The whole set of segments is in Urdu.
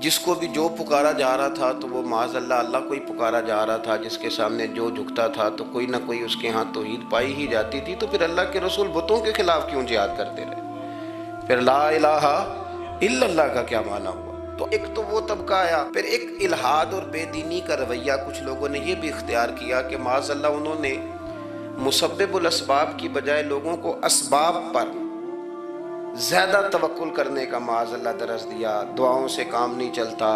جس کو بھی جو پکارا جا رہا تھا تو وہ معاذ اللہ اللہ کو ہی پکارا جا رہا تھا، جس کے سامنے جو جھکتا تھا تو کوئی نہ کوئی اس کے ہاں توحید پائی ہی جاتی تھی، تو پھر اللہ کے رسول بتوں کے خلاف کیوں جہاد کرتے رہے؟ پھر لا الہ الا اللہ کا کیا معنی ہوا؟ تو ایک تو وہ طبقہ آیا، پھر ایک الحاد اور بے دینی کا رویہ کچھ لوگوں نے یہ بھی اختیار کیا کہ معاذ اللہ انہوں نے مسبب الاسباب کی بجائے لوگوں کو اسباب پر زیادہ توکل کرنے کا معاذ اللہ درس دیا، دعاؤں سے کام نہیں چلتا،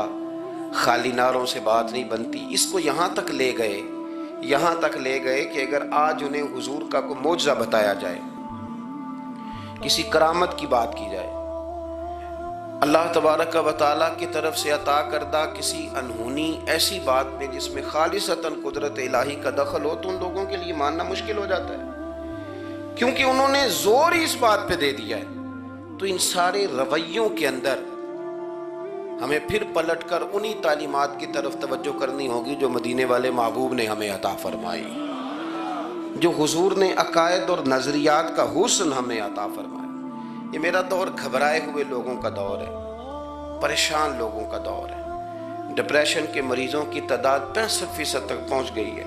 خالی نعروں سے بات نہیں بنتی۔ اس کو یہاں تک لے گئے کہ اگر آج انہیں حضور کا کوئی معجزہ بتایا جائے، کسی کرامت کی بات کی جائے، اللہ تبارک و تعالیٰ کی طرف سے عطا کردہ کسی انہونی ایسی بات میں جس میں خالصتاً قدرت الہی کا دخل ہو، تو ان لوگوں کے لیے ماننا مشکل ہو جاتا ہے، کیونکہ انہوں نے زور ہی اس بات پہ دے دیا ہے۔ تو ان سارے رویوں کے اندر ہمیں پھر پلٹ کر انہی تعلیمات کی طرف توجہ کرنی ہوگی جو مدینے والے محبوب نے ہمیں عطا فرمائی، جو حضور نے عقائد اور نظریات کا حسن ہمیں عطا فرمایا۔ یہ میرا دور گھبرائے ہوئے لوگوں کا دور ہے، پریشان لوگوں کا دور ہے۔ ڈپریشن کے مریضوں کی تعداد 65% تک پہنچ گئی ہے۔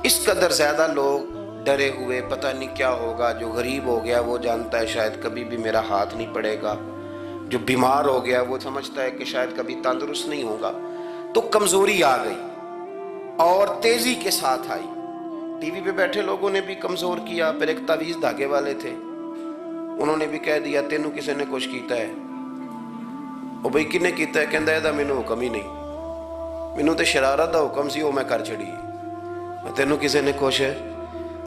اس قدر زیادہ لوگ ڈرے ہوئے، پتہ نہیں کیا ہوگا۔ جو غریب ہو گیا وہ جانتا ہے شاید کبھی بھی میرا ہاتھ نہیں پڑے گا، جو بیمار ہو گیا وہ سمجھتا ہے کہ شاید کبھی تندرست نہیں ہوگا۔ تو کمزوری آ گئی اور تیزی کے ساتھ آئی۔ ٹی وی پہ بیٹھے لوگوں نے بھی کمزور کیا۔ پھر ایک تعویذ دھاگے والے تھے، انہوں نے بھی کہہ دیا تینوں کسی نے کچھ کیتا ہے۔ او بھئی کنے کیتا ہے؟ کہندا ہے دا مینوں حکم ہی نہیں، مینوں تے شرارت دا حکم سی، وہ میں کر چھڑی، تینوں کسی نے کچھ ہے۔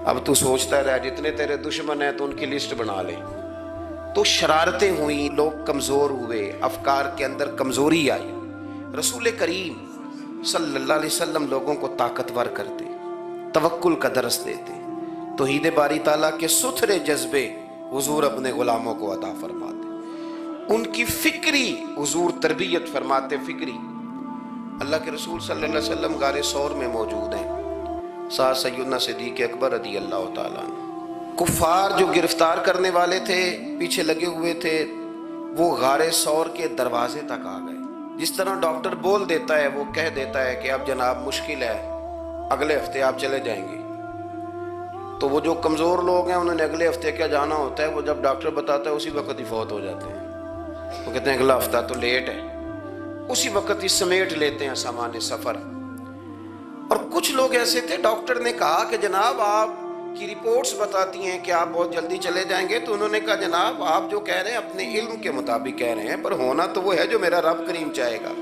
اب تو سوچتا رہ، جتنے تیرے دشمن ہیں تو ان کی لسٹ بنا لے۔ تو شرارتیں ہوئیں، لوگ کمزور ہوئے، افکار کے اندر کمزوری آئی۔ رسول کریم صلی اللہ علیہ وسلم لوگوں کو طاقتور کرتے، توکل کا درس دیتے، توحید باری تعالیٰ کے ستھرے جذبے حضور اپنے غلاموں کو عطا فرماتے، ان کی فکری حضور تربیت فرماتے، فکری۔ اللہ کے رسول صلی اللہ علیہ وسلم غار ثور میں موجود ہیں، ساتھ سیدنا صدیق اکبر رضی اللہ تعالیٰ عنہ۔ کفار جو گرفتار کرنے والے تھے، پیچھے لگے ہوئے تھے، وہ غار ثور کے دروازے تک آ گئے۔ جس طرح ڈاکٹر بول دیتا ہے، وہ کہہ دیتا ہے کہ اب جناب مشکل ہے، اگلے ہفتے آپ چلے جائیں گے، تو وہ جو کمزور لوگ ہیں انہوں نے اگلے ہفتے کیا جانا ہوتا ہے، وہ جب ڈاکٹر بتاتا ہے اسی وقت ہی فوت ہو جاتے ہیں۔ وہ کہتے ہیں اگلا ہفتہ تو لیٹ ہے، اسی وقت ہی سمیٹ لیتے ہیں سامان سفر۔ اور کچھ لوگ ایسے تھے، ڈاکٹر نے کہا کہ جناب آپ کی رپورٹس بتاتی ہیں کہ آپ بہت جلدی چلے جائیں گے، تو انہوں نے کہا جناب آپ جو کہہ رہے ہیں اپنے علم کے مطابق کہہ رہے ہیں، پر ہونا تو وہ ہے جو میرا رب کریم چاہے گا۔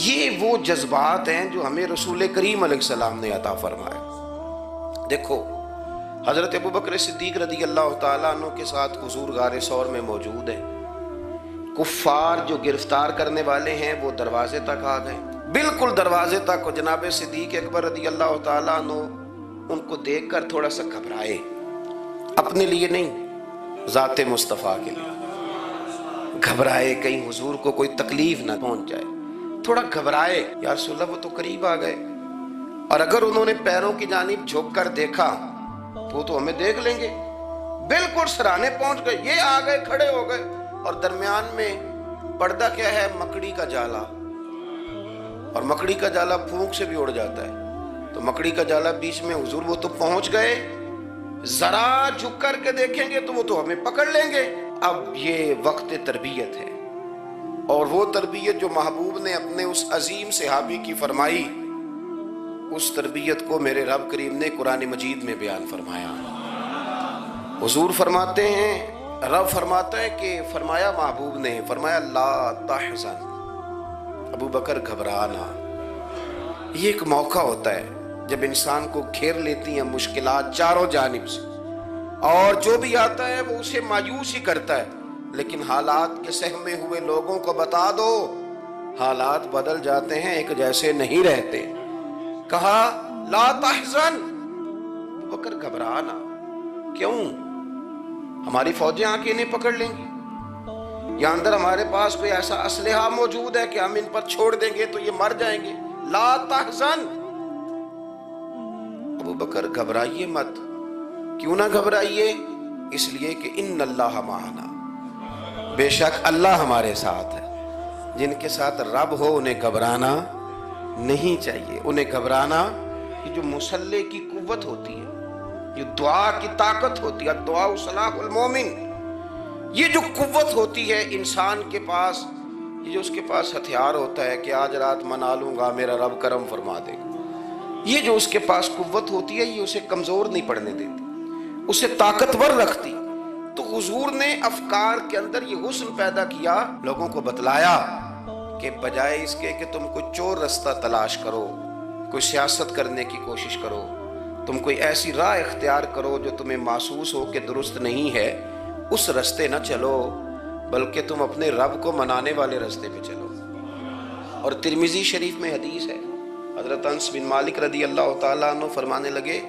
یہ وہ جذبات ہیں جو ہمیں رسول کریم علیہ السلام نے عطا فرمایا۔ دیکھو حضرت ابوبکر صدیق رضی اللہ تعالیٰ عنہ کے ساتھ حضور غار ثور میں موجود ہیں۔ کفار جو گرفتار کرنے والے ہیں وہ دروازے تک آ گئے، بالکل دروازے تک۔ جناب صدیق اکبر رضی اللہ تعالیٰ عنہ ان کو دیکھ کر تھوڑا سا گھبرائے، اپنے لیے نہیں، ذات مصطفیٰ کے لیے گھبرائے، کہیں حضور کو کوئی تکلیف نہ پہنچ جائے، تھوڑا گھبرائے۔ یا رسول اللہ وہ تو قریب آ گئے، اور اگر انہوں نے پیروں کی جانب جھک کر دیکھا تو ہمیں دیکھ لیں گے۔ بالکل سرانے پہنچ گئے، یہ آ گئے، کھڑے ہو گئے، اور درمیان میں پردہ کیا ہے؟ مکڑی کا جالا، اور مکڑی کا جالا پھونک سے بھی اڑ جاتا ہے، تو مکڑی کا جالا بیچ میں۔ حضور وہ تو پہنچ گئے، ذرا جھک کر کے دیکھیں گے تو وہ تو ہمیں پکڑ لیں گے۔ اب یہ وقت تربیت ہے، اور وہ تربیت جو محبوب نے اپنے اس عظیم صحابی کی فرمائی، اس تربیت کو میرے رب کریم نے قرآن مجید میں بیان فرمایا۔ حضور فرماتے ہیں، رب فرماتا ہے کہ فرمایا محبوب نے، فرمایا لا تحزن، ابو بکر گھبرانا۔ یہ ایک موقع ہوتا ہے جب انسان کو گھیر لیتی ہیں مشکلات چاروں جانب سے، اور جو بھی آتا ہے وہ اسے مایوس ہی کرتا ہے، لیکن حالات کے سہمے ہوئے لوگوں کو بتا دو حالات بدل جاتے ہیں، ایک جیسے نہیں رہتے۔ کہا لا تحزن، ابو بکر گھبرانا، کیوں؟ ہماری فوجیں آ کے انہیں پکڑ لیں گی، یا اندر ہمارے پاس کوئی ایسا اسلحہ موجود ہے کہ ہم ان پر چھوڑ دیں گے تو یہ مر جائیں گے۔ لا تحزن، ابو بکر گھبرائیے مت۔ کیوں نہ گھبرائیے؟ اس لیے کہ ان اللہ معنا، بے شک اللہ ہمارے ساتھ ہے۔ جن کے ساتھ رب ہو انہیں گھبرانا نہیں چاہیے. انہیں گھبرانا یہ جو مصلے کی قوت ہوتی ہے، یہ دعا کی طاقت ہوتی ہے، دعا صلاح المومن، یہ جو قوت ہوتی ہے انسان کے پاس، یہ جو اس کے پاس ہتھیار ہوتا ہے کہ آج رات منا لوں گا میرا رب کرم فرما دے گا، یہ جو اس کے پاس قوت ہوتی ہے یہ اسے کمزور نہیں پڑنے دیتی، اسے طاقتور رکھتی. تو حضور نے افکار کے اندر یہ حسن پیدا کیا، لوگوں کو بتلایا کہ بجائے اس کے کہ تم کوئی چور رستہ تلاش کرو، کوئی سیاست کرنے کی کوشش کرو، تم کوئی ایسی راہ اختیار کرو جو تمہیں محسوس ہو کہ درست نہیں ہے، اس رستے نہ چلو، بلکہ تم اپنے رب کو منانے والے رستے پہ چلو. اور ترمذی شریف میں حدیث ہے، حضرت انس بن مالک رضی اللہ تعالیٰ عنہ فرمانے لگے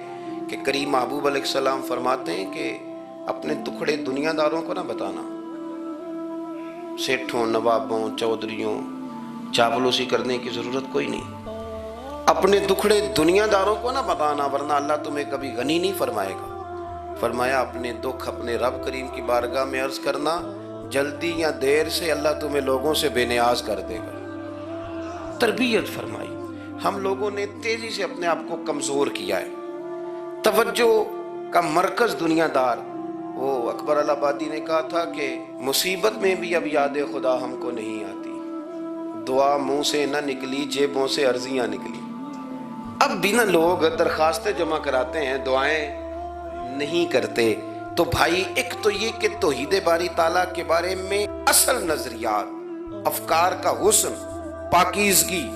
کہ کریم محبوب علیہ السلام فرماتے ہیں کہ اپنے دکھڑے دنیا داروں کو نہ بتانا، سیٹھوں، نوابوں، چودھریوں، چاپلوسی کرنے کی ضرورت کوئی نہیں. اپنے دکھڑے دنیا داروں کو نہ بتانا ورنہ اللہ تمہیں کبھی غنی نہیں فرمائے گا. فرمایا اپنے دکھ اپنے رب کریم کی بارگاہ میں عرض کرنا، جلدی یا دیر سے اللہ تمہیں لوگوں سے بے نیاز کر دے گا. تربیت فرمائی. ہم لوگوں نے تیزی سے اپنے آپ کو کمزور کیا ہے. توجہ کا مرکز دنیا دار. وہ اکبر الہآبادی نے کہا تھا کہ مصیبت میں بھی اب یاد خدا ہم کو نہیں آتی، دعا منہ سے نہ نکلی جیبوں سے عرضیاں نکلی. اب بھی نہ لوگ درخواستیں جمع کراتے ہیں، دعائیں نہیں کرتے. تو بھائی ایک تو یہ کہ توحید باری تعالیٰ کے بارے میں اصل نظریات، افکار کا حسن، پاکیزگی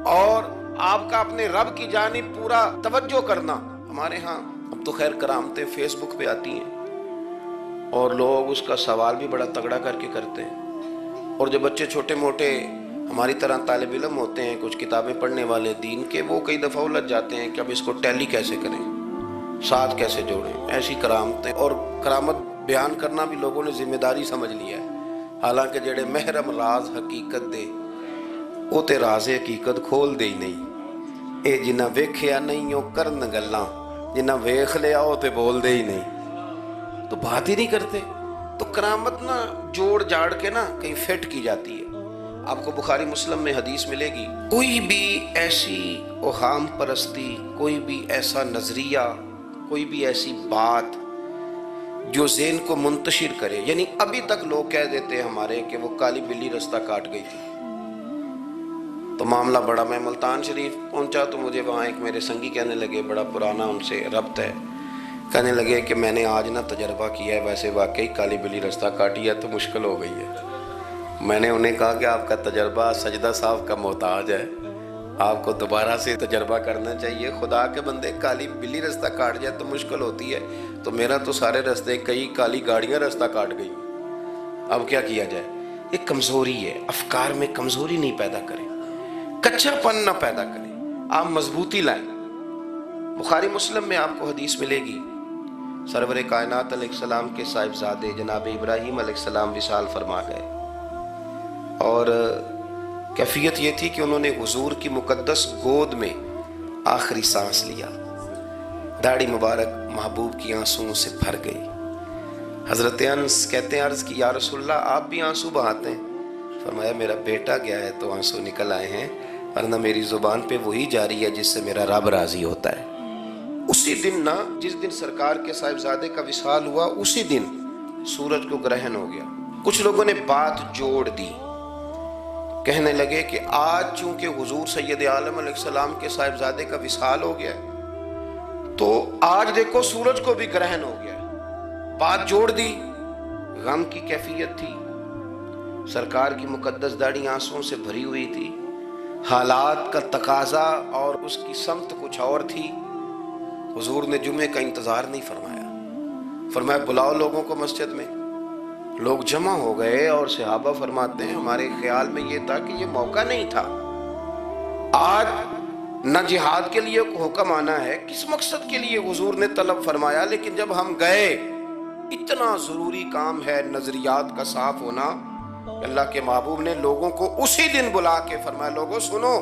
اور آپ کا اپنے رب کی جانب پورا توجہ کرنا. ہمارے ہاں اب تو خیر کرامتیں فیس بک پہ آتی ہیں اور لوگ اس کا سوال بھی بڑا تگڑا کر کے کرتے ہیں. اور جو بچے چھوٹے موٹے ہماری طرح طالب علم ہوتے ہیں، کچھ کتابیں پڑھنے والے دین کے، وہ کئی دفعہ الجھ جاتے ہیں کہ اب اس کو ٹیلی کیسے کریں، ساتھ کیسے جوڑیں. ایسی کرامتیں اور کرامت بیان کرنا بھی لوگوں نے ذمہ داری سمجھ لیا ہے. حالانکہ جڑے محرم راز حقیقت دے وہ تے راز حقیقت کھول دے ہی نہیں. اے جنہ ویکھیا نہیں وہ کرن گلاں، جنہ ویکھ لیا وہ تے بول دے ہی نہیں، تو بات ہی نہیں کرتے. تو کرامت نا جوڑ جاڑ کے نا کہیں فٹ کی جاتی ہے. آپ کو بخاری مسلم میں حدیث ملے گی، کوئی بھی ایسی اوہام پرستی، کوئی بھی ایسا نظریہ، کوئی بھی ایسی بات جو ذہن کو منتشر کرے. یعنی ابھی تک لوگ کہہ دیتے ہیں ہمارے کہ وہ کالی بلی رستہ کاٹ گئی تھی. تو معاملہ بڑا، میں ملتان شریف پہنچا تو مجھے وہاں ایک میرے سنگی کہنے لگے، بڑا پرانا ان سے ربط ہے، کہنے لگے کہ میں نے آج نہ تجربہ کیا ہے، ویسے واقعی کالی بلی رستہ کاٹی ہے تو مشکل ہو گئی ہے. میں نے انہیں کہا کہ آپ کا تجربہ سجدہ صاحب کا محتاج ہے، آپ کو دوبارہ سے تجربہ کرنا چاہیے. خدا کے بندے کالی بلی رستہ کاٹ جائے تو مشکل ہوتی ہے، تو میرا تو سارے رستے کئی کالی گاڑیاں رستہ کاٹ گئی، اب کیا کیا جائے. یہ کمزوری ہے. افکار میں کمزوری نہیں پیدا کریں، کچا پن نہ پیدا کریں، آپ مضبوطی لائیں. بخاری مسلم میں آپ کو حدیث ملے گی، سرور کائنات علیہ السلام کے صاحبزادے جناب ابراہیم علیہ السلام وصال فرما گئے، اور کیفیت یہ تھی کہ انہوں نے حضور کی مقدس گود میں آخری سانس لیا. داڑھی مبارک محبوب کی آنسوؤں سے بھر گئی. حضرت انس کہتے ہیں عرض کی یا رسول اللہ آپ بھی آنسو بہاتے ہیں؟ فرمایا میرا بیٹا گیا ہے تو آنسو نکل آئے ہیں، ورنہ میری زبان پہ وہی جاری ہے جس سے میرا رب راضی ہوتا ہے. اسی دن نا، جس دن سرکار کے صاحبزادے کا وصال ہوا، اسی دن سورج کو گرہن ہو گیا. کچھ لوگوں نے بات جوڑ دی، کہنے لگے کہ آج چونکہ حضور سید عالم علیہ السلام کے صاحبزادے کا وصال ہو گیا تو آج دیکھو سورج کو بھی گرہن ہو گیا. بات جوڑ دی. غم کی کیفیت تھی، سرکار کی مقدس داڑھی آنسوؤں سے بھری ہوئی تھی، حالات کا تقاضا اور اس کی سمت کچھ اور تھی. حضور نے جمعے کا انتظار نہیں فرمایا، فرمایا بلاؤ لوگوں کو مسجد میں. لوگ جمع ہو گئے اور صحابہ فرماتے ہیں ہمارے خیال میں یہ تھا کہ یہ موقع نہیں تھا. آج نہ جہاد کے لیے حکم آنا ہے، کس مقصد کے لیے حضور نے طلب فرمایا، لیکن جب ہم گئے اتنا ضروری کام ہے نظریات کا صاف ہونا. اللہ کے محبوب نے لوگوں کو اسی دن بلا کے فرمایا لوگوں سنو،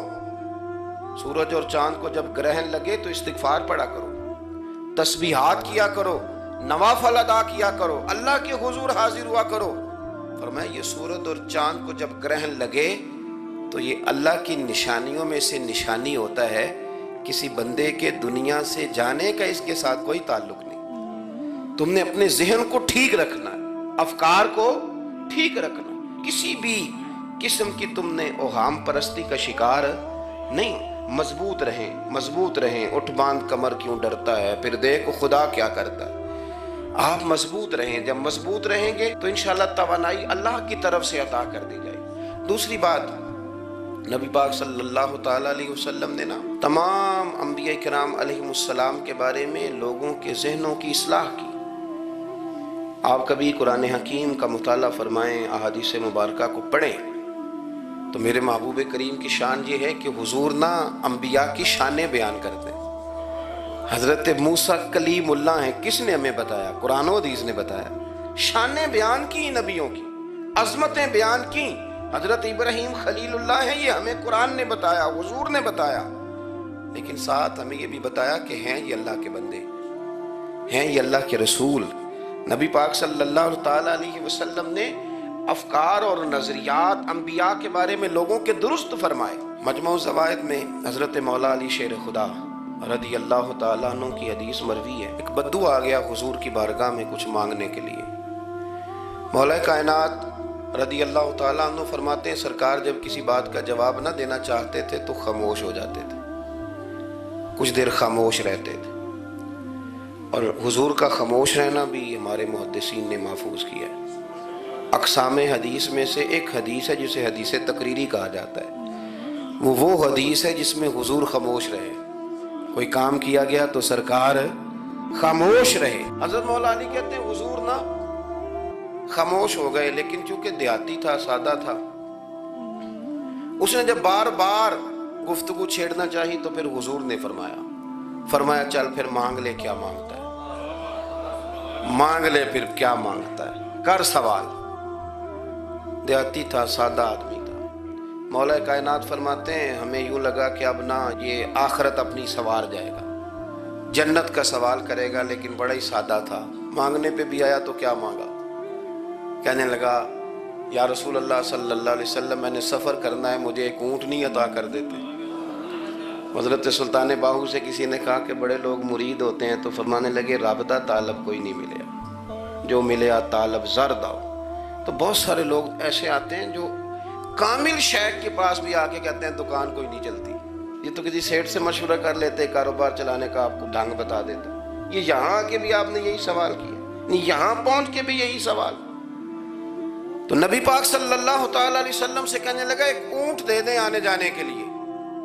سورج اور چاند کو جب گرہن لگے تو استغفار پڑھا کرو، تسبیحات کیا کرو، نوافل ادا کیا کرو، اللہ کے حضور حاضر ہوا کرو. فرمایا یہ سورج اور چاند کو جب گرہن لگے تو یہ اللہ کی نشانیوں میں سے نشانی ہوتا ہے، کسی بندے کے دنیا سے جانے کا اس کے ساتھ کوئی تعلق نہیں۔ تم نے اپنے ذہن کو ٹھیک رکھنا، افکار کو ٹھیک رکھنا، کسی بھی قسم کی تم نے اوہام پرستی کا شکار نہیں۔ مضبوط رہیں، اٹھ باندھ کمر کیوں ڈرتا ہے، پھر دیکھو خدا کیا کرتا ہے۔ آپ مضبوط رہیں، جب مضبوط رہیں گے تو انشاءاللہ توانائی اللہ کی طرف سے عطا کر دی جائے۔ دوسری بات، نبی پاک صلی اللہ تعالیٰ علیہ وسلم نے تمام انبیاء کرام علیہ السلام کے بارے میں لوگوں کے ذہنوں کی اصلاح کی۔ آپ کبھی قرآن حکیم کا مطالعہ فرمائیں، احادیث مبارکہ کو پڑھیں تو میرے محبوب کریم کی شان یہ ہے کہ حضور انبیاء کی شانیں بیان کرتے ہیں۔ حضرت موسیٰ کلیم اللہ ہیں، کس نے ہمیں بتایا؟ قرآن و حدیث نے بتایا۔ شانیں بیان کی نبیوں کی، عظمتیں بیان کی۔ حضرت ابراہیم خلیل اللہ ہیں، یہ ہمیں قرآن نے بتایا، حضور نے بتایا، لیکن ساتھ ہمیں یہ بھی بتایا کہ ہیں یہ اللہ کے بندے، ہیں یہ اللہ کے رسول۔ نبی پاک صلی اللہ تعالیٰ علیہ وسلم نے افکار اور نظریات انبیاء کے بارے میں لوگوں کے درست فرمائے۔ مجموع الزوائد میں حضرت مولا علی شیر خدا رضی اللہ تعالیٰ عنہ کی حدیث مروی ہے، ایک بدو آ گیا حضور کی بارگاہ میں کچھ مانگنے کے لیے۔ مولا کائنات رضی اللہ تعالیٰ عنہ فرماتے ہیں سرکار جب کسی بات کا جواب نہ دینا چاہتے تھے تو خاموش ہو جاتے تھے، کچھ دیر خاموش رہتے تھے۔ اور حضور کا خاموش رہنا بھی ہمارے محدثین نے محفوظ کیا ہے۔ اقسام حدیث میں سے ایک حدیث ہے جسے حدیث تقریری کہا جاتا ہے، وہ حدیث ہے جس میں حضور خاموش رہے، کوئی کام کیا گیا تو سرکار خاموش رہے۔ حضرت مولا علی کہتے ہیں حضور خاموش ہو گئے، لیکن چونکہ دیہاتی تھا، سادہ تھا، اس نے جب بار بار گفتگو چھیڑنا چاہی تو پھر حضور نے فرمایا چل پھر مانگ لے کیا مانگتا ہے، مانگ لے پھر کیا مانگتا ہے، کر سوال۔ دیہاتی تھا، سادہ آدمی تھا۔ مولا کائنات فرماتے ہیں ہمیں یوں لگا کہ اب یہ آخرت اپنی سوار جائے گا، جنت کا سوال کرے گا، لیکن بڑا ہی سادہ تھا۔ مانگنے پہ بھی آیا تو کیا مانگا؟ کہنے لگا یا رسول اللہ صلی اللہ علیہ وسلم میں نے سفر کرنا ہے، مجھے ایک اونٹنی عطا کر دیتے۔ حضرت سلطان باہو سے کسی نے کہا کہ بڑے لوگ مرید ہوتے ہیں، تو فرمانے لگے رابطہ طالب کوئی نہیں ملیا، جو ملیا طالب زرد آؤ۔ تو بہت سارے لوگ ایسے آتے ہیں جو کامل شیخ کے پاس بھی آ کے کہتے ہیں دکان کوئی نہیں چلتی، یہ تو کسی سیٹ سے مشورہ کر لیتے، کاروبار چلانے کا آپ کو ڈھنگ بتا دیتا۔ یہ یہاں آ کے بھی آپ نے یہی سوال کیا، یہاں پہنچ کے بھی یہی سوال۔ تو نبی پاک صلی اللہ تعالیٰ علیہ وسلم سے کہنے لگا ایک اونٹ دے دیں آنے جانے کے لیے۔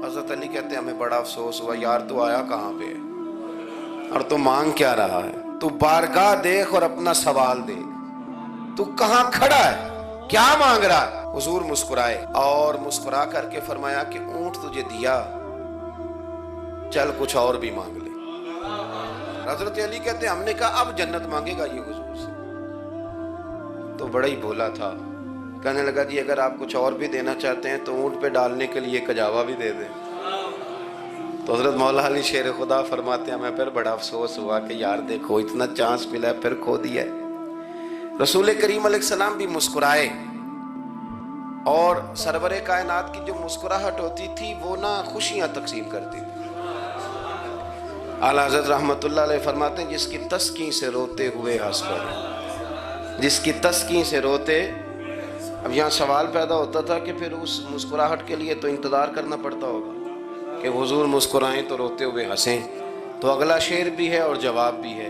حضرت علی کہتے ہیں ہمیں بڑا افسوس ہوا، یار تو آیا کہاں پہ ہے اور تو مانگ کیا رہا ہے؟ تو بارگاہ دیکھ اور اپنا سوال دیکھ، تو کہاں کھڑا ہے، کیا مانگ رہا ہے؟ حضور مسکرائے اور مسکرا کر کے فرمایا کہ اونٹ تجھے دیا، چل کچھ اور بھی مانگ لے۔ حضرت علی کہتے ہیں ہم نے کہا اب جنت مانگے گا یہ حضور سے؟ تو بڑا ہی بھولا تھا، کہنے لگا جی اگر آپ کچھ اور بھی دینا چاہتے ہیں تو اونٹ پہ ڈالنے کے لیے کجاوا بھی دے دیں۔ تو حضرت مولا علی شیر خدا فرماتے ہیں ہمیں پھر بڑا افسوس ہوا کہ یار دیکھو اتنا چانس ملا ہے پھر کھو دیا ہے۔ رسول کریم علیہ السلام بھی مسکرائے، اور سرور کائنات کی جو مسکراہٹ ہوتی تھی وہ خوشیاں تقسیم کرتی تھی۔ اعلیٰ حضرت رحمت اللہ علیہ فرماتے ہیں جس کی تسکین سے روتے ہوئے ہنس پڑے، جس کی تسکین سے روتے۔ اب یہاں سوال پیدا ہوتا تھا کہ پھر اس مسکراہٹ کے لیے تو انتظار کرنا پڑتا ہوگا کہ حضور مسکرائیں تو روتے ہوئے ہنسیں۔ تو اگلا شعر بھی ہے اور جواب بھی ہے،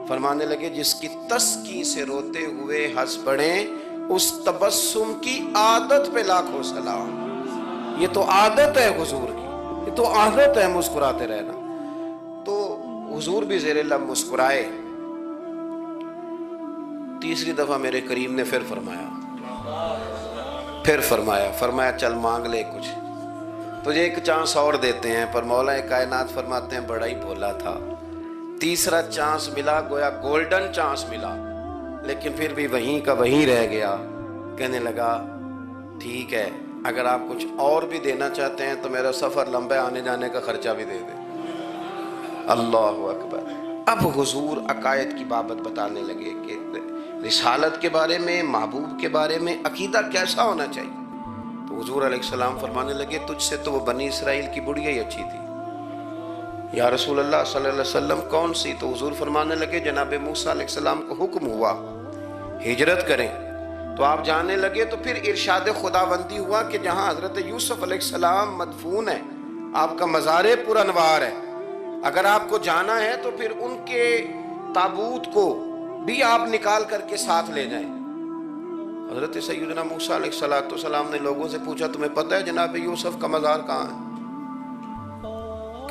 فرمانے لگے جس کی تسکین سے روتے ہوئے ہنس پڑیں اس تبسم کی عادت پہ لاکھوں سلام۔ یہ تو عادت ہے حضور کی، یہ تو عادت ہے مسکراتے رہنا۔ تو حضور بھی زیر لب مسکرائے۔ تیسری دفعہ میرے کریم نے پھر فرمایا چل مانگ لے کچھ، تجھے ایک چانس اور دیتے ہیں۔ پر مولا کائنات فرماتے ہیں بڑا ہی بھولا تھا، تیسرا چانس ملا، گویا گولڈن چانس ملا، لیکن پھر بھی وہیں کا وہیں رہ گیا۔ کہنے لگا ٹھیک ہے اگر آپ کچھ اور بھی دینا چاہتے ہیں تو میرا سفر لمبا آنے جانے کا خرچہ بھی دے دیں۔ اللہ اکبر۔ اب حضور عقائد کی بابت بتانے لگے کہ رسالت کے بارے میں، محبوب کے بارے میں عقیدہ کیسا ہونا چاہیے؟ تو حضور علیہ السلام فرمانے لگے تجھ سے تو وہ بنی اسرائیل کی بڑھیا ہی اچھی تھی۔ یا رسول اللہ صلی اللہ علیہ وسلم کون سی؟ تو حضور فرمانے لگے جناب موسیٰ علیہ السلام کو حکم ہوا ہجرت کریں، تو آپ جانے لگے، تو پھر ارشاد خداوندی ہوا کہ جہاں حضرت یوسف علیہ السلام مدفون ہے، آپ کا مزار پر انوار ہے، اگر آپ کو جانا ہے تو پھر ان کے تابوت کو بھی آپ نکال کر کے ساتھ لے جائیں۔ حضرت سیدنا موسیٰ علیہ السلام نے لوگوں سے پوچھا تمہیں پتہ ہے جناب یوسف کا مزار کہاں ہے؟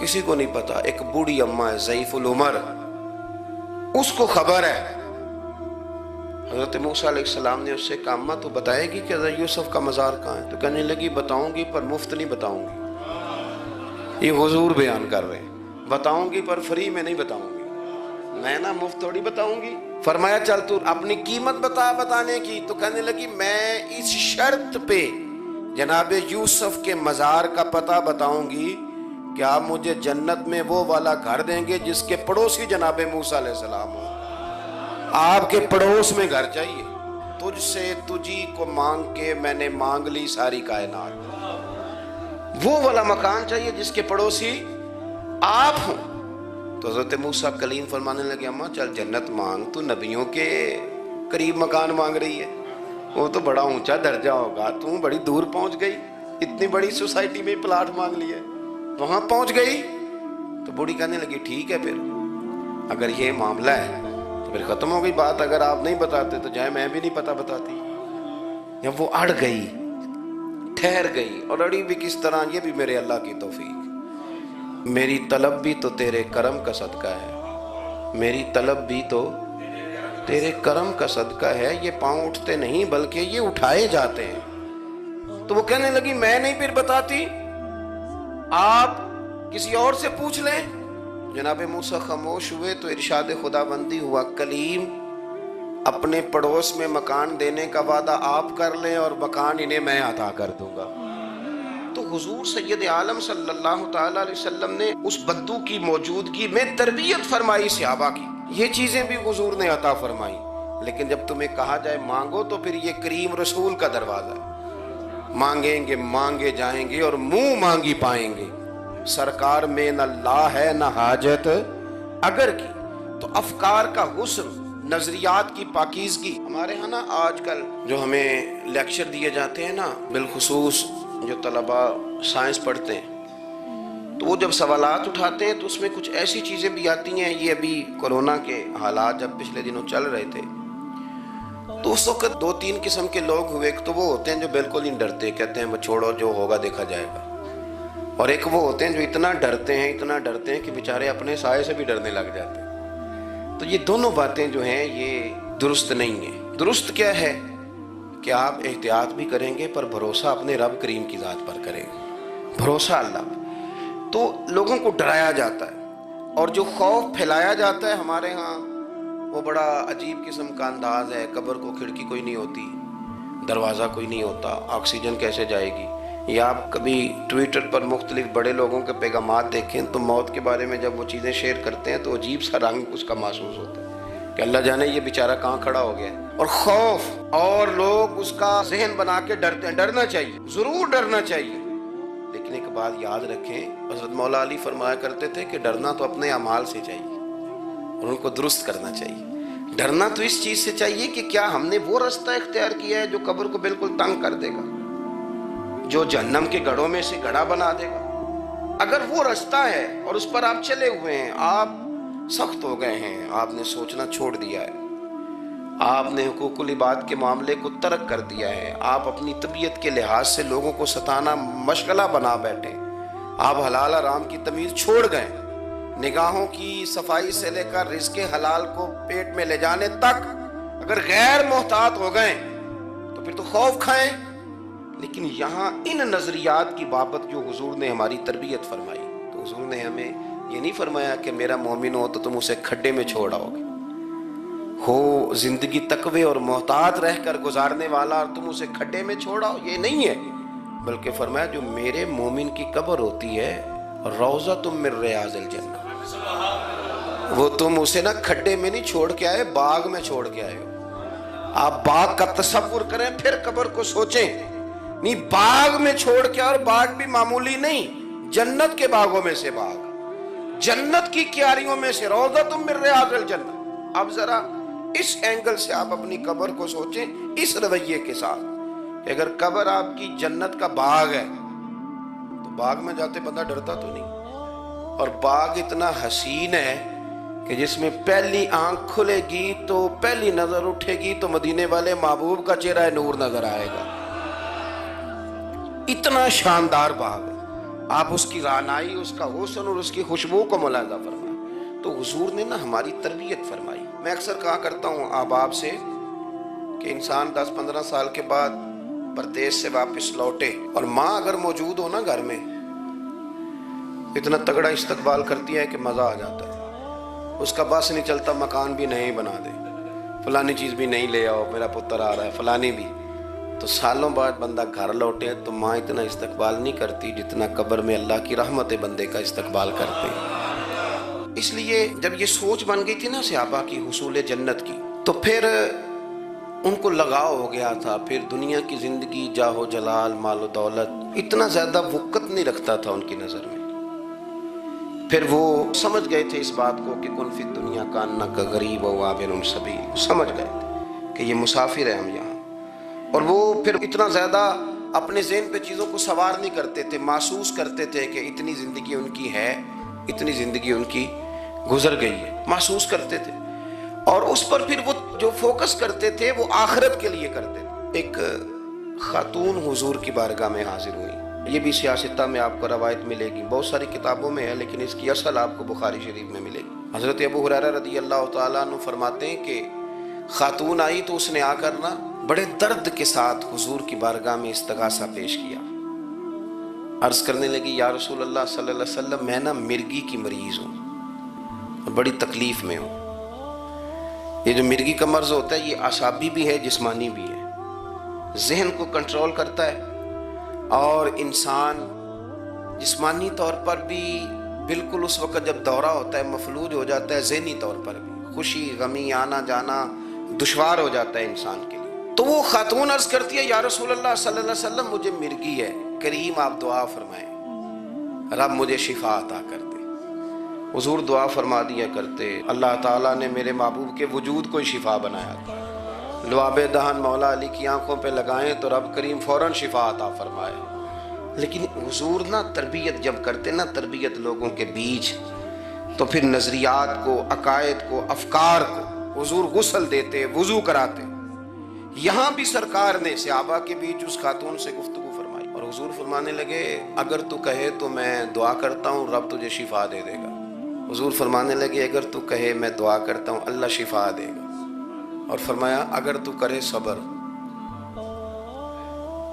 کسی کو نہیں پتا، ایک بوڑھی اماں ہے ضعیف العمر، اس کو خبر ہے۔ حضرت موسیٰ علیہ السلام نے اس سے کہا اماں تو بتائے گی کہ حضرت یوسف کا مزار کہاں ہے؟ تو کہنے لگی بتاؤں گی پر مفت نہیں بتاؤں گی، یہ حضور بیان کر رہے ہیں، بتاؤں گی پر فری میں نہیں بتاؤں گی، میں نا مفت تھوڑی بتاؤں گی۔ فرمایا چل تو اپنی قیمت بتا بتانے کی، تو کہنے لگی میں اس شرط پہ جناب یوسف کے مزار کا پتہ بتاؤں گی کہ آپ مجھے جنت میں وہ والا گھر دیں گے جس کے پڑوسی جناب موسیٰ علیہ السلام ہو۔ آپ کے پڑوس میں گھر چاہیے، تجھ سے تجھی کو مانگ کے میں نے مانگ لی ساری کائنات، وہ والا مکان چاہیے جس کے پڑوسی آپ ہوں۔ تو حضرت موسیٰ کلیم فرمانے لگے اماں چل جنت مانگ، تو نبیوں کے قریب مکان مانگ رہی ہے، وہ تو بڑا اونچا درجہ ہوگا، تو بڑی دور پہنچ گئی، اتنی بڑی سوسائٹی میں پلاٹ مانگ لیا، وہاں پہنچ گئی۔ تو بوڑھی کہنے لگی ٹھیک ہے، پھر اگر یہ معاملہ ہے تو پھر ختم ہو گئی بات، اگر آپ نہیں بتاتے تو جائے میں بھی نہیں پتہ بتاتی۔ جب وہ اڑ گئی، ٹھہر گئی، اور اڑی بھی کس طرح، یہ بھی میرے اللہ کی توفیق، میری طلب بھی تو تیرے کرم کا صدقہ ہے، میری طلب بھی تو تیرے کرم کا صدقہ ہے، یہ پاؤں اٹھتے نہیں بلکہ یہ اٹھائے جاتے ہیں۔ تو وہ کہنے لگی میں نہیں پھر بتاتی، آپ کسی اور سے پوچھ لیں۔ جناب موسیٰ خاموش ہوئے تو ارشاد خداوندی ہوا کلیم اپنے پڑوس میں مکان دینے کا وعدہ آپ کر لیں اور مکان انہیں میں عطا کر دوں گا۔ تو حضور سید عالم صلی اللہ تعالیٰ علیہ وسلم نے اس بدو کی موجودگی میں تربیت فرمائی صحابہ کی، یہ چیزیں بھی حضور نے عطا فرمائی۔ لیکن جب تمہیں کہا جائے مانگو تو پھر یہ کریم رسول کا دروازہ ہے، مانگیں گے مانگے جائیں گے اور منہ مانگی پائیں گے، سرکار میں نہ لا ہے نہ حاجت اگر کی۔ تو افکار کا حسن، نظریات کی پاکیزگی، ہمارے ہاں نا آج کل جو ہمیں لیکچر دیے جاتے ہیں نا، بالخصوص جو طلباء سائنس پڑھتے ہیں، تو وہ جب سوالات اٹھاتے ہیں تو اس میں کچھ ایسی چیزیں بھی آتی ہیں، یہ ابھی کورونا کے حالات جب پچھلے دنوں چل رہے تھے تو اس وقت 2-3 قسم کے لوگ ہوئے، ایک تو وہ ہوتے ہیں جو بالکل ہی ڈرتے، کہتے ہیں چھوڑو جو ہوگا دیکھا جائے گا، اور ایک وہ ہوتے ہیں جو اتنا ڈرتے ہیں کہ بیچارے اپنے سائے سے بھی ڈرنے لگ جاتے ہیں۔ تو یہ دونوں باتیں جو ہیں یہ درست نہیں ہیں۔ درست کیا ہے کہ آپ احتیاط بھی کریں گے پر بھروسہ اپنے رب کریم کی ذات پر کریں گے، بھروسہ اللہ پر۔ تو لوگوں کو ڈرایا جاتا ہے اور جو خوف پھیلایا جاتا ہے ہمارے ہاں وہ بڑا عجیب قسم کا انداز ہے، قبر کو کھڑکی کوئی نہیں ہوتی، دروازہ کوئی نہیں ہوتا، آکسیجن کیسے جائے گی؟ یا آپ کبھی ٹویٹر پر مختلف بڑے لوگوں کے پیغامات دیکھیں تو موت کے بارے میں جب وہ چیزیں شیئر کرتے ہیں تو عجیب سا رنگ اس کا محسوس ہوتا ہے کہ اللہ جانے یہ بیچارہ کہاں کھڑا ہو گیا ہے، اور خوف، اور لوگ اس کا ذہن بنا کے ڈرتے ہیں۔ ڈرنا چاہیے، ضرور ڈرنا چاہیے، لیکن ایک بات یاد رکھیں، حضرت مولا علی فرمایا کرتے تھے کہ ڈرنا تو اپنے اعمال سے چاہیے اور ان کو درست کرنا چاہیے۔ ڈرنا تو اس چیز سے چاہیے کہ کیا ہم نے وہ رستہ اختیار کیا ہے جو قبر کو بالکل تنگ کر دے گا، جو جہنم کے گڑھوں میں سے گڑھا بنا دے گا؟ اگر وہ رستہ ہے اور اس پر آپ چلے ہوئے ہیں، آپ سخت ہو گئے ہیں، آپ نے سوچنا چھوڑ دیا ہے، آپ نے حقوق العباد کے معاملے کو ترک کر دیا ہے، آپ اپنی طبیعت کے لحاظ سے لوگوں کو ستانا مشغلہ بنا بیٹھے، آپ حلال حرام کی تمیز چھوڑ گئے، نگاہوں کی صفائی سے لے کر رزق حلال کو پیٹ میں لے جانے تک اگر غیر محتاط ہو گئے تو پھر تو خوف کھائیں۔ لیکن یہاں ان نظریات کی بابت جو حضور نے ہماری تربیت فرمائی، تو حضور نے ہمیں یہ نہیں فرمایا کہ میرا مومن ہو تو تم اسے کھڈے میں چھوڑ آؤ گے، ہو زندگی تقوی اور محتاط رہ کر گزارنے والا اور تم اسے کھڈے میں چھوڑ آؤ، یہ نہیں ہے، بلکہ فرمایا جو میرے مومن کی قبر ہوتی ہے روضۃ من ریاض الجنہ، وہ تم اسے نہ کھڈے میں نہیں چھوڑ کے آئے، باغ میں چھوڑ کے آئے ہو، آپ باغ کا تصور کریں پھر قبر کو سوچیں. نہیں باغ میں چھوڑ کے، اور باغ بھی معمولی نہیں، جنت کے باغوں میں سے باغ، جنت کی کیاریوں میں سے روضۃ من ریاض الجنہ. اب ذرا اس اینگل سے آپ اپنی قبر کو سوچیں، اس رویے کے ساتھ کہ اگر قبر آپ کی جنت کا باغ ہے تو باغ میں جاتے بندہ ڈرتا تو نہیں. اور باغ اتنا حسین ہے کہ جس میں پہلی آنکھ کھلے گی تو پہلی نظر اٹھے گی تو مدینے والے محبوب کا چہرہ نور نظر آئے گا. اتنا شاندار باغ ہے. آپ اس کی رعنائی، اس کا حسن اور اس کی خوشبو کو ملاحظہ فرمائیں. تو حضور نے نا ہماری تربیت فرمائی. میں اکثر کہا کرتا ہوں احباب سے کہ انسان 10-15 سال کے بعد پردیس سے واپس لوٹے اور ماں اگر موجود ہو نا گھر میں، اتنا تگڑا استقبال کرتی ہے کہ مزہ آ جاتا ہے. اس کا بس نہیں چلتا، مکان بھی نہیں بنا دے، فلانی چیز بھی نہیں لے آؤ، میرا پتر آ رہا ہے، فلانی بھی. تو سالوں بعد بندہ گھر لوٹے تو ماں اتنا استقبال نہیں کرتی جتنا قبر میں اللہ کی رحمت بندے کا استقبال کرتے. اس لیے جب یہ سوچ بن گئی تھی نا صحابہ کی حصول جنت کی، تو پھر ان کو لگاؤ ہو گیا تھا. پھر دنیا کی زندگی، جاہ و جلال، مال و دولت اتنا زیادہ وقت نہیں رکھتا تھا ان کی نظر میں. پھر وہ سمجھ گئے تھے اس بات کو کہ کن فی الدنیا کانک غریب و عابر سبیل. سمجھ گئے تھے کہ یہ مسافر ہیں ہم یہاں. اور وہ پھر اتنا زیادہ اپنے ذہن پہ چیزوں کو سوار نہیں کرتے تھے، محسوس کرتے تھے کہ اتنی زندگی ان کی ہے، اتنی زندگی ان کی گزر گئی ہے، محسوس کرتے تھے. اور اس پر پھر وہ جو فوکس کرتے تھے وہ آخرت کے لیے کرتے تھے. ایک خاتون حضور کی بارگاہ میں حاضر ہوئی. یہ بھی سیاستہ میں آپ کو روایت ملے گی، بہت ساری کتابوں میں ہے لیکن اس کی اصل آپ کو بخاری شریف میں ملے گی. حضرت ابو ہریرہ رضی اللہ تعالیٰ عنہ فرماتے ہیں کہ خاتون آئی تو اس نے آ کر نا بڑے درد کے ساتھ حضور کی بارگاہ میں استغاثہ پیش کیا. عرض کرنے لگی یا رسول اللہ صلی اللہ علیہ وسلم، میں نا مرگی کی مریض ہوں اور بڑی تکلیف میں ہوں. یہ جو مرگی کا مرض ہوتا ہے یہ اعصابی بھی ہے، جسمانی بھی ہے. ذہن کو کنٹرول کرتا ہے اور انسان جسمانی طور پر بھی بالکل اس وقت جب دورہ ہوتا ہے مفلوج ہو جاتا ہے، ذہنی طور پر بھی خوشی غمی آنا جانا دشوار ہو جاتا ہے انسان کے لیے. تو وہ خاتون عرض کرتی ہے یا رسول اللہ صلی اللہ علیہ وسلم، مجھے مرگی ہے، کریم آپ دعا فرمائیں رب مجھے شفا عطا کر دے. حضور دعا فرما دیا کرتے. اللہ تعالیٰ نے میرے محبوب کے وجود کو شفا بنایا تھا. لعاب دہن مولا علی کی آنکھوں پہ لگائیں تو رب کریم فوراً شفا عطا فرمائے. لیکن حضور نا تربیت جب کرتے نا، تربیت لوگوں کے بیچ، تو پھر نظریات کو، عقائد کو، افکار کو حضور غسل دیتے، وضو کراتے. یہاں بھی سرکار نے صحابہ کے بیچ اس خاتون سے گفتگو فرمائی اور حضور فرمانے لگے اگر تو کہے تو میں دعا کرتا ہوں رب تجھے شفا دے دے گا. حضور فرمانے لگے اگر تو کہے میں دعا کرتا ہوں اللہ شفا دے گا. اور فرمایا اگر تو کرے صبر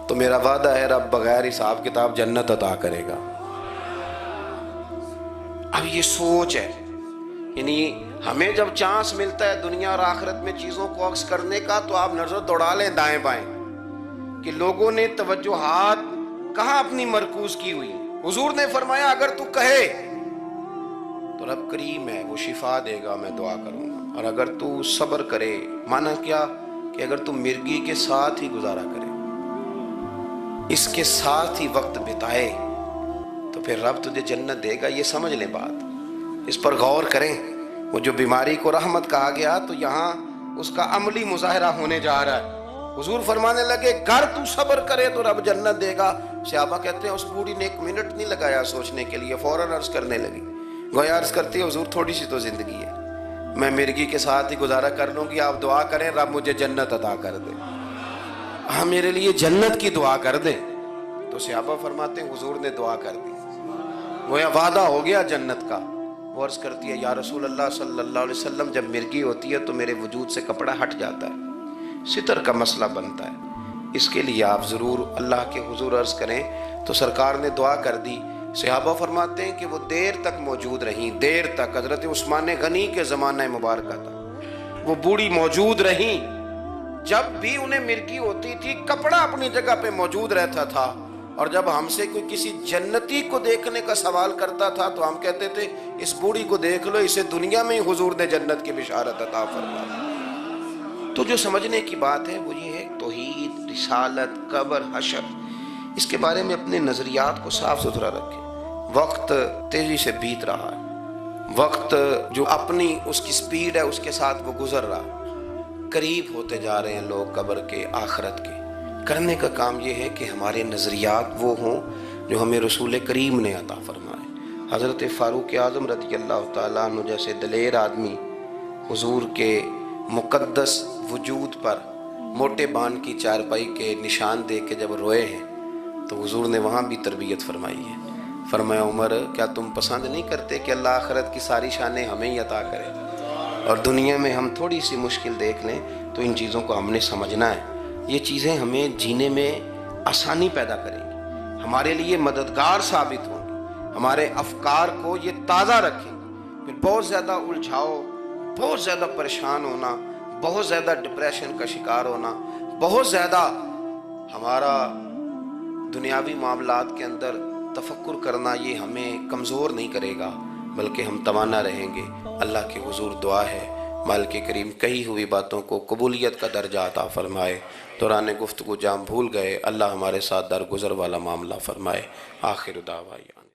تو میرا وعدہ ہے رب بغیر حساب کتاب جنت عطا کرے گا. اب یہ سوچ ہے، یعنی ہمیں جب چانس ملتا ہے دنیا اور آخرت میں چیزوں کو عکس کرنے کا تو آپ نظر دوڑا لیں دائیں بائیں کہ لوگوں نے توجہات کہاں اپنی مرکوز کی ہوئی. حضور نے فرمایا اگر تو کہے تو رب کریم ہے، وہ شفا دے گا، میں دعا کروں گا. اور اگر تو صبر کرے، مانا کیا کہ اگر تو مرگی کے ساتھ ہی گزارا کرے، اس کے ساتھ ہی وقت بتائے تو پھر رب تجھے جنت دے گا. یہ سمجھ لیں بات، اس پر غور کریں. وہ جو بیماری کو رحمت کہا گیا تو یہاں اس کا عملی مظاہرہ ہونے جا رہا ہے. حضور فرمانے لگے گر تو صبر کرے تو رب جنت دے گا. صحابہ کہتے ہیں اس بوڑھی نے 1 منٹ نہیں لگایا سوچنے کے لیے، فوراً عرض کرنے لگی. گویا عرض کرتی ہے حضور تھوڑی سی تو زندگی ہے، میں مرگی کے ساتھ ہی گزارا کر لوں گی، آپ دعا کریں رب مجھے جنت عطا کر دے، ہاں میرے لیے جنت کی دعا کر دیں. تو صحابہ فرماتے ہیں حضور نے دعا کر دی، گویا وعدہ ہو گیا جنت کا. وہ عرض کرتی ہے یا رسول اللہ صلی اللہ علیہ وسلم جب مرگی ہوتی ہے تو میرے وجود سے کپڑا ہٹ جاتا ہے، ستر کا مسئلہ بنتا ہے، اس کے لیے آپ ضرور اللہ کے حضور عرض کریں. تو سرکار نے دعا کر دی. صحابہ فرماتے ہیں کہ وہ دیر تک موجود رہیں، دیر تک. حضرت عثمان غنی کے زمانہ مبارکہ تھا، وہ بوڑھی موجود رہیں. جب بھی انہیں مرگی ہوتی تھی کپڑا اپنی جگہ پہ موجود رہتا تھا. اور جب ہم سے کوئی کسی جنتی کو دیکھنے کا سوال کرتا تھا تو ہم کہتے تھے اس بوڑھی کو دیکھ لو، اسے دنیا میں ہی حضور نے جنت کی بشارت عطا فرما. تو جو سمجھنے کی بات ہے وہ یہ ہے توحید، رسالت، قبر، حشر، اس کے بارے میں اپنے نظریات کو صاف ستھرا رکھیں۔ وقت تیزی سے بیت رہا ہے، وقت جو اپنی اس کی سپیڈ ہے اس کے ساتھ وہ گزر رہا، قریب ہوتے جا رہے ہیں لوگ قبر کے، آخرت کے۔ کرنے کا کام یہ ہے کہ ہمارے نظریات وہ ہوں جو ہمیں رسول کریم نے عطا فرمائے۔ حضرت فاروق اعظم رضی اللہ تعالیٰ عنہ جیسے دلیر آدمی حضور کے مقدس وجود پر موٹے بان کی چارپائی کے نشان دے کے جب روئے ہیں تو حضور نے وہاں بھی تربیت فرمائی ہے۔ فرمایا عمر کیا تم پسند نہیں کرتے کہ اللہ آخرت کی ساری شانیں ہمیں ہی عطا کرے، اور دنیا میں ہم تھوڑی سی مشکل دیکھ لیں تو ان چیزوں کو ہم نے سمجھنا ہے۔ یہ چیزیں ہمیں جینے میں آسانی پیدا کریں گی، ہمارے لیے مددگار ثابت ہوں گی، ہمارے افکار کو یہ تازہ رکھیں گی۔ پھر بہت زیادہ الجھاؤ، بہت زیادہ پریشان ہونا، بہت زیادہ ڈپریشن کا شکار ہونا، بہت زیادہ ہمارا دنیاوی معاملات کے اندر تفکر کرنا، یہ ہمیں کمزور نہیں کرے گا بلکہ ہم توانا رہیں گے۔ اللہ کے حضور دعا ہے مالک کریم کہی ہوئی باتوں کو قبولیت کا درجہ عطا فرمائے۔ دوران گفتگو جام بھول گئے، اللہ ہمارے ساتھ درگزر والا معاملہ فرمائے۔ آخر دعوانا